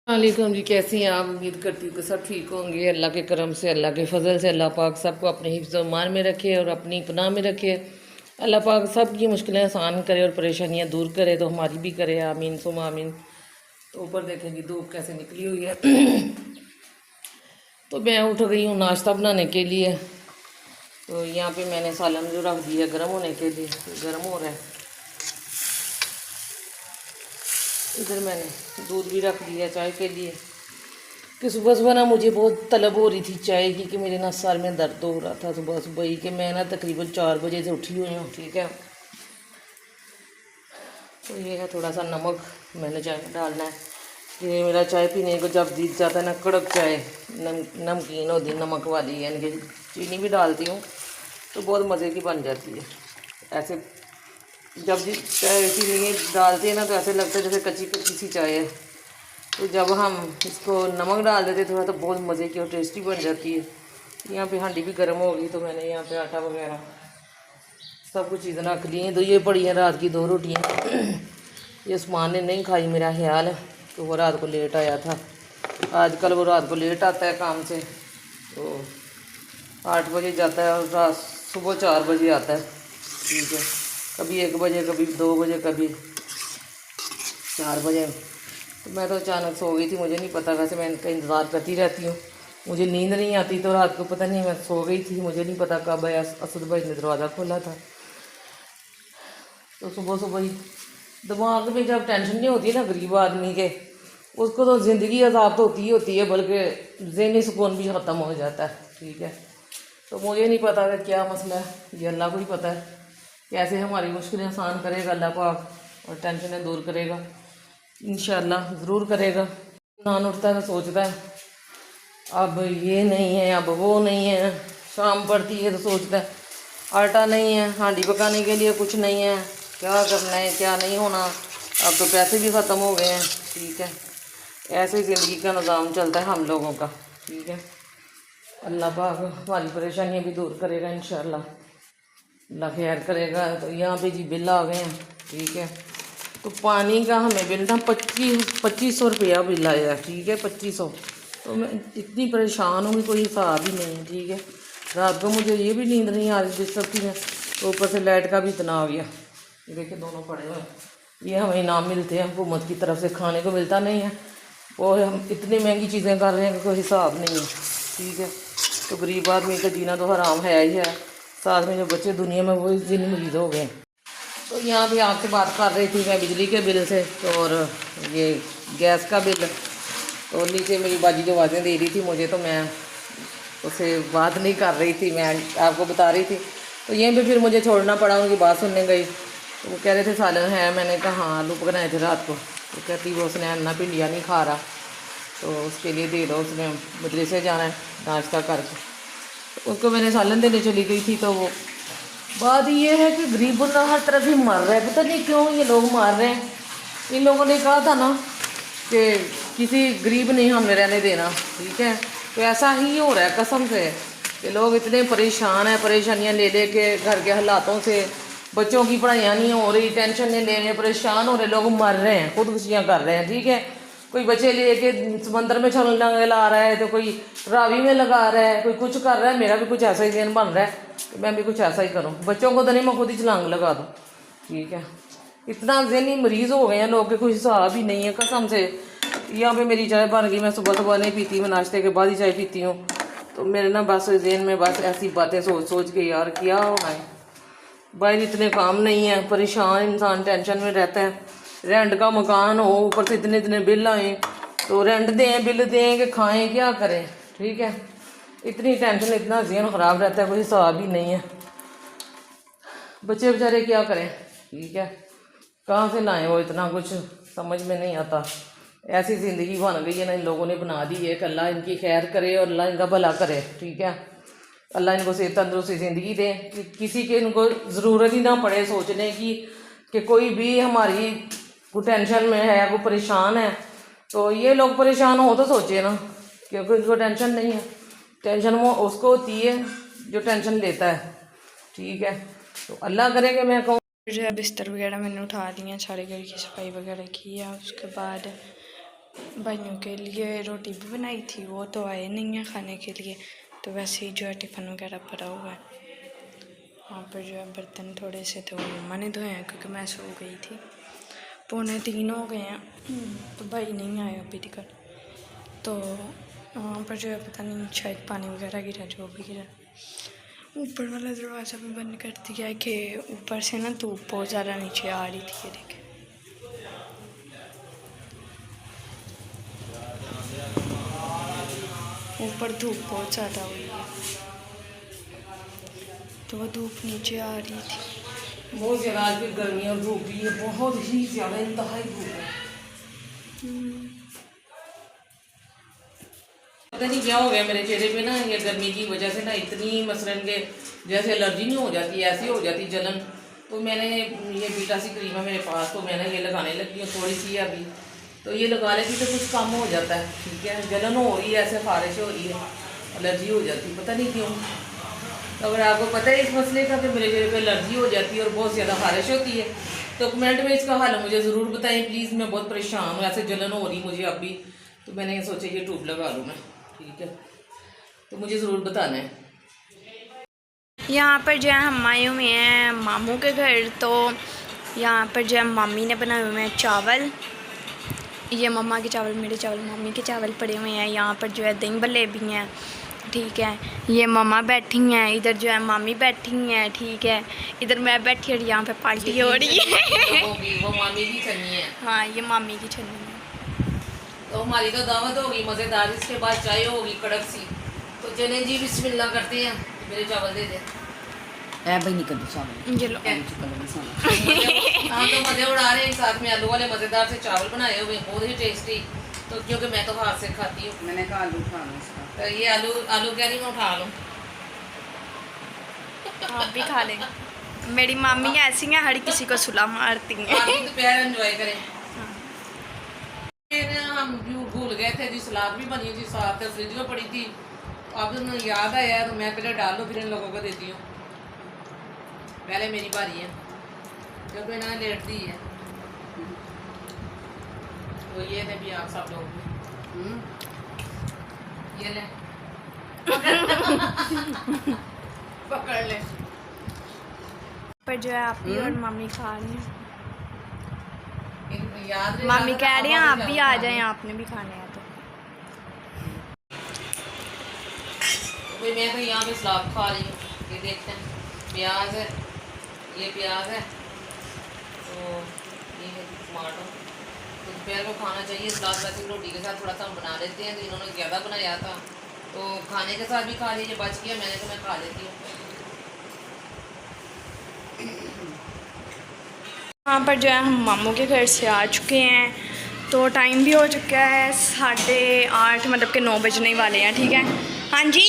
वालेकुम जी। कैसी हैं आप? उम्मीद करती हूँ कि सब ठीक होंगे। अल्लाह के करम से, अल्लाह के फजल से अल्लाह पाक सबको अपने हिफ्ज़ व ईमान में रखे और अपनी पनाह में रखे। अल्लाह पाक सब की मुश्किलें आसान करे और परेशानियाँ दूर करे, तो हमारी भी करे। आमीन सुम आमीन। तो ऊपर देखेंगे धूप कैसे निकली हुई है। तो मैं उठ गई हूँ नाश्ता बनाने के लिए। तो यहाँ पे मैंने सालन जो रख दिया गर्म होने के लिए, गर्म हो रहा है। इधर मैंने दूध भी रख दिया चाय के लिए, कि सुबह सुबह ना मुझे बहुत तलब हो रही थी चाय की, कि मेरे ना सर में दर्द हो रहा था सुबह सुबह ही। कि मैं ना तकरीबन 4 बजे से उठी हुई हूँ। ठीक है, तो ये है थोड़ा सा नमक मैंने चाय में डालना है। कि मेरा चाय पीने को जब दिल जाता है ना, कड़क चाय नमकीन होती है नमक वाली, यानी कि चीनी भी डालती हूँ तो बहुत मज़े की बन जाती है। ऐसे जब भी चाय चीनी डालते हैं ना तो ऐसे लगता है जैसे कच्ची कच्ची सी चाय है। तो जब हम इसको नमक डाल देते थोड़ा, तो बहुत मज़े की और टेस्टी बन जाती है। यहाँ पे हांडी भी गर्म हो गई, तो मैंने यहाँ पे आटा वगैरह सब कुछ चीज़ें रख ली हैं। तो ये पड़ी हैं रात की 2 रोटियाँ। ये उस्मान ने नहीं खाई, मेरा ख्याल है, तो वो रात को लेट आया था। आजकल वो रात को लेट आता है काम से, तो 8 बजे जाता है और रात सुबह 4 बजे आता है। ठीक है, कभी 1 बजे, कभी 2 बजे, कभी 4 बजे। तो मैं तो अचानक सो गई थी, मुझे नहीं पता। वैसे मैं इनका इंतज़ार करती रहती हूँ, मुझे नींद नहीं आती। तो रात को पता नहीं मैं सो गई थी, मुझे नहीं पता कब असद भाई ने दरवाज़ा खोला था। तो सुबह सुबह ही दिमाग में जब टेंशन नहीं होती है ना गरीब आदमी के, उसको तो ज़िंदगी अजाब तो होती है, बल्कि ज़हनी सुकून भी ख़त्म हो जाता है। ठीक है, तो मुझे नहीं पता कि क्या मसला है, ये अल्लाह को ही पता है। कैसे हमारी मुश्किलें आसान करेगा अल्लाह पाक और टेंशनें दूर करेगा, इंशाअल्लाह ज़रूर करेगा। नान उठता है तो सोचता है अब ये नहीं है, अब वो नहीं है। शाम पड़ती है तो सोचता है आटा नहीं है, हांडी पकाने के लिए कुछ नहीं है, क्या करना है क्या नहीं होना। अब तो पैसे भी ख़त्म हो गए हैं। ठीक है, ऐसे ही ज़िंदगी का निज़ाम चलता है हम लोगों का। ठीक है, अल्लाह पाक हमारी परेशानियाँ भी दूर करेगा इंशाअल्लाह, अल्लाह खैर करेगा। तो यहाँ पे जी बिल आ गए हैं। ठीक है, तो पानी का हमें बिल ना 2500 रुपया बिल आया। ठीक है, 2500। तो मैं इतनी परेशान हूँ कि कोई हिसाब ही नहीं है। ठीक है, रात को मुझे ये भी नींद नहीं आ रही डिस्टर्ब थी मैं, तो ऊपर से लाइट का भी इतना आ गया। ये देखिए दोनों पड़े हुए हैं, ये हमें इनाम मिलते हैं हुकूमत की तरफ से, खाने को मिलता नहीं है। और हम इतनी महंगी चीज़ें कर रहे हैं कि कोई हिसाब नहीं है। ठीक है, तो गरीब आदमी का जीना तो हराम है ही है, साथ में जो बच्चे दुनिया में वो जिन मरीज हो गए। तो यहाँ भी आपसे बात कर रही थी मैं बिजली के बिल से, तो और ये गैस का बिल। तो नीचे मेरी बाजी जो आवाज़ें दे रही थी मुझे, तो मैं उससे बात नहीं कर रही थी, मैं आपको बता रही थी। तो यहीं पे फिर मुझे छोड़ना पड़ा, उनकी बात सुनने गई। तो वो कह रहे थे सालन है, मैंने कहा हाँ आलू पकड़ाए थे रात को। तो कहती वो उसने अन्ना भिंडिया नहीं खा रहा, तो उसके लिए दे दो, उसने मदरसे जाना है नाश्ता करके। तो उसको मैंने सालन देने चली गई थी। तो वो बात ये है कि गरीब बंदा हर तरफ ही मर रहा है, पता नहीं क्यों ये लोग मार रहे हैं। इन लोगों ने कहा था ना कि किसी गरीब नहीं हमें रहने देना। ठीक है, तो ऐसा ही हो रहा है कसम से, कि लोग इतने परेशान हैं, परेशानियां ले ले के घर के हालातों से। बच्चों की पढ़ाइयाँ नहीं हो रही, टेंशन ले रहे, परेशान हो रहे, लोग मर रहे हैं, खुदकुशियाँ कर रहे हैं। ठीक है, कोई बच्चे ले के समंदर में छलांग ला रहा है, तो कोई रावी में लगा रहा है, कोई कुछ कर रहा है। मेरा भी कुछ ऐसा ही दिन बन रहा है कि मैं भी कुछ ऐसा ही करूँ। बच्चों को तो नहीं, मैं खुद ही छलांग लगा दूँ। ठीक है, इतना ज़हनी मरीज़ हो गए हैं लोग के कोई हिसाब ही नहीं है कसम से। यहाँ पे मेरी चाय बन गई, मैं सुबह सुबह नहीं पीती, मैं नाश्ते के बाद ही चाय पीती हूँ। तो मेरे ना बस जहन में बस ऐसी बातें सोच सोच के यार क्या होना है। भाई इतने काम नहीं है, परेशान इंसान टेंशन में रहता है। रेंट का मकान हो, ऊपर से इतने इतने बिल आए, तो रेंट दें बिल दें कि खाएं क्या करें। ठीक है, इतनी टेंशन, इतना जहन ख़राब रहता है, कोई हिसाब ही नहीं है। बच्चे बेचारे क्या करें। ठीक है, कहाँ से लाएं वो इतना कुछ, समझ में नहीं आता। ऐसी ज़िंदगी बन गई है ना, इन लोगों ने बना दी है। कि अल्लाह इनकी खैर करे और अल्लाह इनका भला करे। ठीक है, अल्लाह इनको सेहत तंदुरुस्ती ज़िंदगी दे, कि किसी के इनको ज़रूरत ही ना पड़े सोचने की कि कोई भी हमारी कोई टेंशन में है, कोई परेशान है। तो ये लोग परेशान हो तो सोचे ना, क्योंकि इनको टेंशन नहीं है। टेंशन वो उसको होती है जो टेंशन लेता है। ठीक है, तो अल्लाह करे कि मैं कहूँ। बिस्तर वगैरह मैंने उठा लिया, सारे घर की सफाई वगैरह की है। उसके बाद भाइयों के लिए रोटी भी बनाई थी, वो तो आए नहीं हैं खाने के लिए, तो वैसे ही जो है टिफ़िन वगैरह भरा हुआ है। वहाँ पर जो है बर्तन थोड़े से तो मम्मा ने धोए हैं क्योंकि मैं सो गई थी। 2:45 हो गए हैं, तो भाई नहीं आए अभी तक। तो वहाँ पर जो है पता नहीं शायद पानी वगैरह गिरा, जो भी गिरा। ऊपर वाला दरवाज़ा भी बंद कर दिया है कि ऊपर से ना धूप बहुत ज़्यादा नीचे आ रही थी। ये देखें, ऊपर धूप बहुत ज़्यादा हुई है, तो वो धूप नीचे आ रही थी। बहुत ज़्यादा आज भी गर्मी और धूप भी है, बहुत ही ज़्यादा इंतहाई धूप है। पता नहीं क्या हो गया मेरे चेहरे पे ना, ये गर्मी की वजह से ना इतनी मसलन के जैसे एलर्जी नहीं हो जाती, ऐसी हो जाती जलन। तो मैंने ये बीटा सी क्रीम है मेरे पास, तो मैंने ये लगाने लगी हूँ थोड़ी सी अभी, तो ये लगा लेती तो कुछ कम हो जाता है। ठीक है, जलन हो रही है, ऐसे खारिश हो रही है, एलर्जी हो जाती, पता नहीं क्यों। तो अगर आपको पता है इस मसले का कि मेरे चेहरे पे एलर्जी हो जाती है और बहुत ज़्यादा खारिश होती है, तो कमेंट में इसका हल मुझे ज़रूर बताएं प्लीज़। मैं बहुत परेशान हूँ, ऐसे जलन हो रही मुझे अभी, तो मैंने सोचा ये ट्यूब लगा लूँ मैं। ठीक है, तो मुझे ज़रूर बताना है। यहाँ पर जो है हम आए हुए हैं मामू के घर, तो यहाँ पर जो है मामी ने बनाए हुए हैं चावल। ये मम्मा के चावल, मेरे चावल, मम्मी के चावल पड़े हुए हैं। यहाँ पर जो है दही भल्ले भी हैं। ठीक है, ये मम्मा बैठी हैं, इधर जो है मामी बैठी हैं। ठीक है, इधर मैं बैठी और यहाँ पे पार्टी हो रही है। वो मामी की छन्नी है। हाँ, ये मामी की छन्नी है। तो हमारी तो दावत होगी मज़ेदार, इसके बाद चाय होगी कड़क सी। तो चलें जी, बिस्मिल्लाह करते हैं। मेरे चावल दे दे भाई, निकल चावल। ये लो। हाँ, तो मज़े उड़ा रहे हैं साथ में। आलू वाले मज़ेदार से चावल बनाए हुए, बहुत ही टेस्टी। तो क्योंकि मैं तो हाथ से खाती हूँ, मैंने कहा आलू खाना इसका। तो ये आलू क्या नहीं मैं उठा लूँ। आप भी खा लें। मेरी मामी ऐसी हैं, हर किसी को सुला मारती हैं। दोपहर एंजॉय करें। हम भूल गए थे जी, सलाद भी बनी थी साथ, फ्रिज में पड़ी थी। अब याद आया तो मैं पहले डाल लो, फिर इन लोगों को देती हूँ। पहले मेरी बारी है, जब इन्होंने लेट दी है। तो ये थे भी आप सब लोग, ये ले पकड़ ले। पर जो है आप भी और मम्मी खा रही हैं। याद मम्मी कह रही हैं आप भी आ जाएं, आपने भी खाने हैं तो। भाई मैं तो यहाँ पे सलाद खा रही हूँ। ये देखते हैं, प्याज है, ये प्याज है, तो ये है टमाटर। तो दोपहर को खाना चाहिए सलाद, वैसे रोटी के साथ थोड़ा सा हम बना लेते हैं, तो इन्होंने ज़्यादा बनाया था तो खाने के साथ भी खा लीजिए, बच गया मैंने तो मैं खा लेती हूँ। यहाँ पर जो है हम मामू के घर से आ चुके हैं, तो टाइम भी हो चुका है 8:30, मतलब कि 9 बजने वाले हैं। ठीक है, हाँ जी,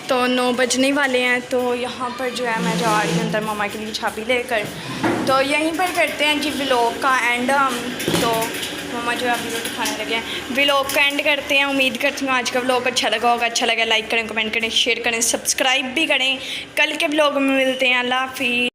तो 9 बजने वाले हैं। तो यहाँ पर जो है मैं जा रही हूँ अंदर मामा के लिए छापी लेकर। तो यहीं पर करते हैं जी व्लॉग का एंड हम। तो मामा जो है अभी रोटी खाने लगे हैं, व्लॉग का एंड करते हैं। उम्मीद करती हूँ आज का व्लॉग अच्छा लगा होगा। अच्छा लगा लाइक करें, कमेंट करें, शेयर करें, सब्सक्राइब भी करें। कल के व्लॉग में मिलते हैं। अल्लाह हाफिज़।